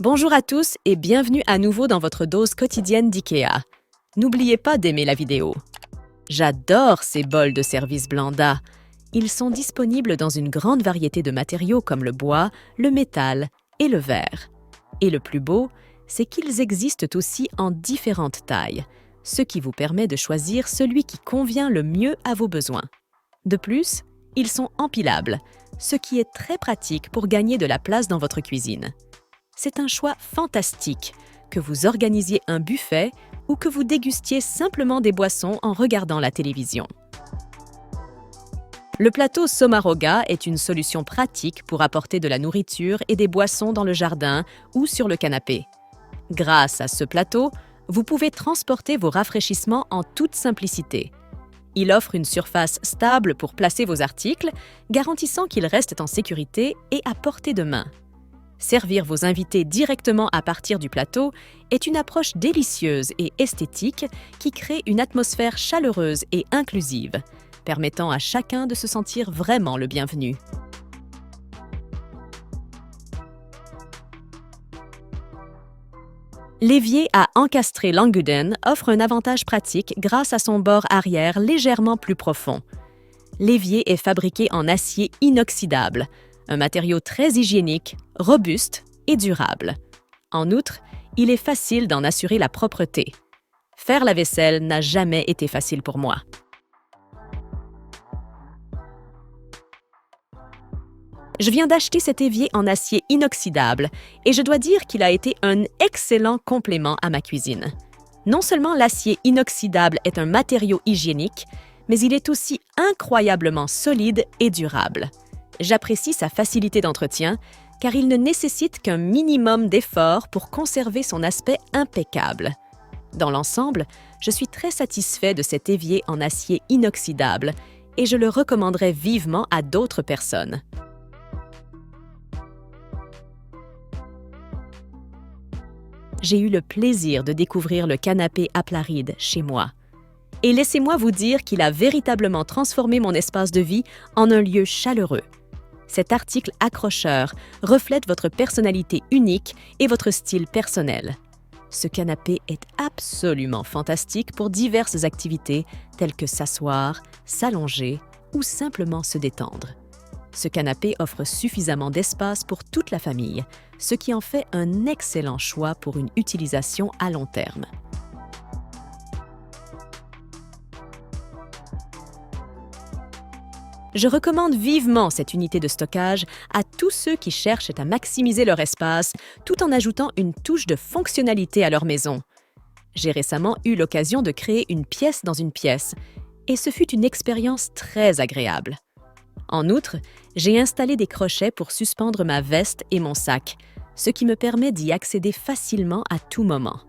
Bonjour à tous et bienvenue à nouveau dans votre dose quotidienne d'IKEA. N'oubliez pas d'aimer la vidéo. J'adore ces bols de service Blanda. Ils sont disponibles dans une grande variété de matériaux comme le bois, le métal et le verre. Et le plus beau, c'est qu'ils existent aussi en différentes tailles, ce qui vous permet de choisir celui qui convient le mieux à vos besoins. De plus, ils sont empilables, ce qui est très pratique pour gagner de la place dans votre cuisine. C'est un choix fantastique, que vous organisiez un buffet ou que vous dégustiez simplement des boissons en regardant la télévision. Le plateau Sommaroga est une solution pratique pour apporter de la nourriture et des boissons dans le jardin ou sur le canapé. Grâce à ce plateau, vous pouvez transporter vos rafraîchissements en toute simplicité. Il offre une surface stable pour placer vos articles, garantissant qu'ils restent en sécurité et à portée de main. Servir vos invités directement à partir du plateau est une approche délicieuse et esthétique qui crée une atmosphère chaleureuse et inclusive, permettant à chacun de se sentir vraiment le bienvenu. L'évier à encastrer Langudden offre un avantage pratique grâce à son bord arrière légèrement plus profond. L'évier est fabriqué en acier inoxydable, un matériau très hygiénique, robuste et durable. En outre, il est facile d'en assurer la propreté. Faire la vaisselle n'a jamais été facile pour moi. Je viens d'acheter cet évier en acier inoxydable et je dois dire qu'il a été un excellent complément à ma cuisine. Non seulement l'acier inoxydable est un matériau hygiénique, mais il est aussi incroyablement solide et durable. J'apprécie sa facilité d'entretien car il ne nécessite qu'un minimum d'effort pour conserver son aspect impeccable. Dans l'ensemble, je suis très satisfait de cet évier en acier inoxydable et je le recommanderais vivement à d'autres personnes. J'ai eu le plaisir de découvrir le canapé Applaried chez moi. Et laissez-moi vous dire qu'il a véritablement transformé mon espace de vie en un lieu chaleureux. Cet article accrocheur reflète votre personnalité unique et votre style personnel. Ce canapé est absolument fantastique pour diverses activités telles que s'asseoir, s'allonger ou simplement se détendre. Ce canapé offre suffisamment d'espace pour toute la famille, ce qui en fait un excellent choix pour une utilisation à long terme. Je recommande vivement cette unité de stockage à tous ceux qui cherchent à maximiser leur espace tout en ajoutant une touche de fonctionnalité à leur maison. J'ai récemment eu l'occasion de créer une pièce dans une pièce et ce fut une expérience très agréable. En outre, j'ai installé des crochets pour suspendre ma veste et mon sac, ce qui me permet d'y accéder facilement à tout moment.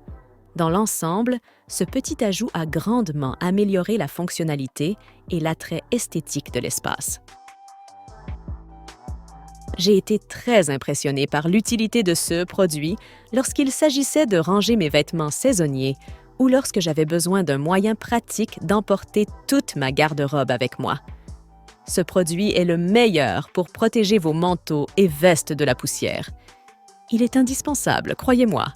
Dans l'ensemble, ce petit ajout a grandement amélioré la fonctionnalité et l'attrait esthétique de l'espace. J'ai été très impressionnée par l'utilité de ce produit lorsqu'il s'agissait de ranger mes vêtements saisonniers ou lorsque j'avais besoin d'un moyen pratique d'emporter toute ma garde-robe avec moi. Ce produit est le meilleur pour protéger vos manteaux et vestes de la poussière. Il est indispensable, croyez-moi.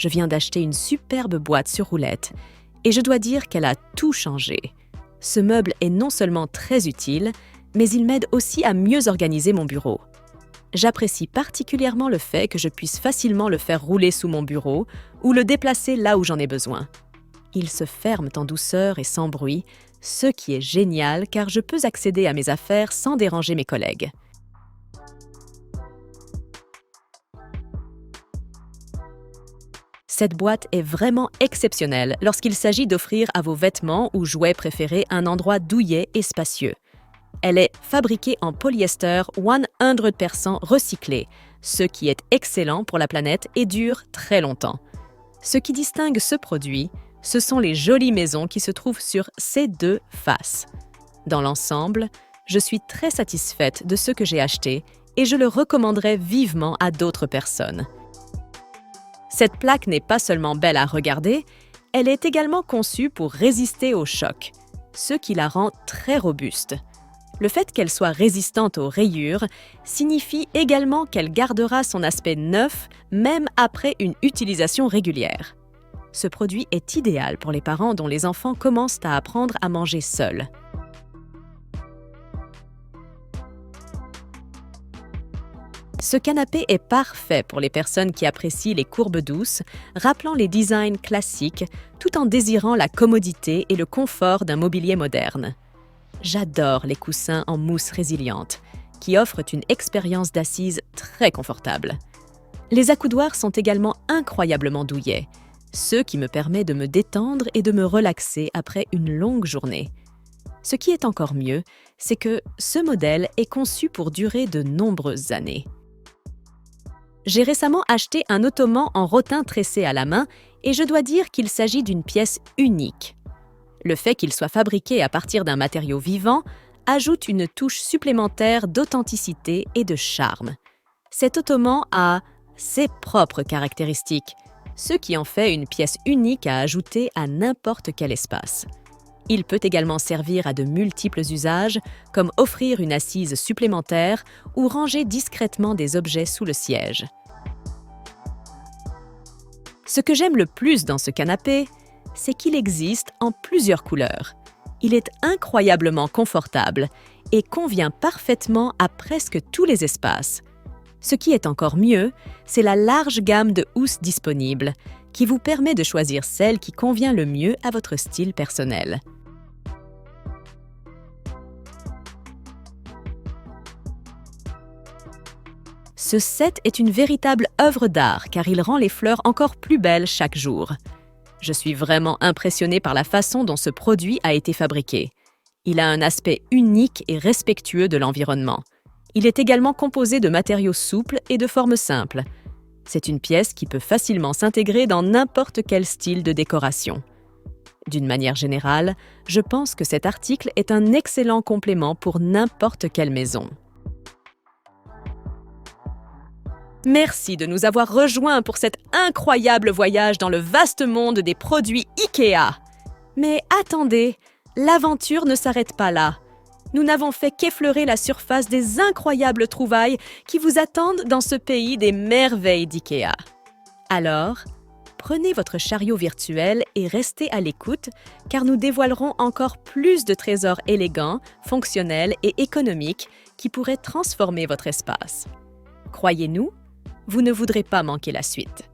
Je viens d'acheter une superbe boîte sur roulette et je dois dire qu'elle a tout changé. Ce meuble est non seulement très utile, mais il m'aide aussi à mieux organiser mon bureau. J'apprécie particulièrement le fait que je puisse facilement le faire rouler sous mon bureau ou le déplacer là où j'en ai besoin. Ils se ferment en douceur et sans bruit, ce qui est génial car je peux accéder à mes affaires sans déranger mes collègues. Cette boîte est vraiment exceptionnelle lorsqu'il s'agit d'offrir à vos vêtements ou jouets préférés un endroit douillet et spacieux. Elle est fabriquée en polyester 100% recyclé, ce qui est excellent pour la planète et dure très longtemps. Ce qui distingue ce produit, ce sont les jolies maisons qui se trouvent sur ces deux faces. Dans l'ensemble, je suis très satisfaite de ce que j'ai acheté et je le recommanderais vivement à d'autres personnes. Cette plaque n'est pas seulement belle à regarder, elle est également conçue pour résister aux chocs. ce qui la rend très robuste. Le fait qu'elle soit résistante aux rayures signifie également qu'elle gardera son aspect neuf même après une utilisation régulière. Ce produit est idéal pour les parents dont les enfants commencent à apprendre à manger seuls. Ce canapé est parfait pour les personnes qui apprécient les courbes douces, rappelant les designs classiques, tout en désirant la commodité et le confort d'un mobilier moderne. J'adore les coussins en mousse résiliente, qui offrent une expérience d'assise très confortable. Les accoudoirs sont également incroyablement douillets, ce qui me permet de me détendre et de me relaxer après une longue journée. Ce qui est encore mieux, c'est que ce modèle est conçu pour durer de nombreuses années. J'ai récemment acheté un ottoman en rotin tressé à la main et je dois dire qu'il s'agit d'une pièce unique. Le fait qu'il soit fabriqué à partir d'un matériau vivant ajoute une touche supplémentaire d'authenticité et de charme. Cet ottoman a ses propres caractéristiques, ce qui en fait une pièce unique à ajouter à n'importe quel espace. Il peut également servir à de multiples usages, comme offrir une assise supplémentaire ou ranger discrètement des objets sous le siège. Ce que j'aime le plus dans ce canapé, c'est qu'il existe en plusieurs couleurs. Il est incroyablement confortable et convient parfaitement à presque tous les espaces. Ce qui est encore mieux, c'est la large gamme de housses disponibles, qui vous permet de choisir celle qui convient le mieux à votre style personnel. Ce set est une véritable œuvre d'art car il rend les fleurs encore plus belles chaque jour. Je suis vraiment impressionnée par la façon dont ce produit a été fabriqué. Il a un aspect unique et respectueux de l'environnement. Il est également composé de matériaux souples et de formes simples. C'est une pièce qui peut facilement s'intégrer dans n'importe quel style de décoration. D'une manière générale, je pense que cet article est un excellent complément pour n'importe quelle maison. Merci de nous avoir rejoints pour cet incroyable voyage dans le vaste monde des produits IKEA. Mais attendez, l'aventure ne s'arrête pas là. Nous n'avons fait qu'effleurer la surface des incroyables trouvailles qui vous attendent dans ce pays des merveilles d'IKEA. Alors, prenez votre chariot virtuel et restez à l'écoute, car nous dévoilerons encore plus de trésors élégants, fonctionnels et économiques qui pourraient transformer votre espace. Croyez-nous, vous ne voudrez pas manquer la suite.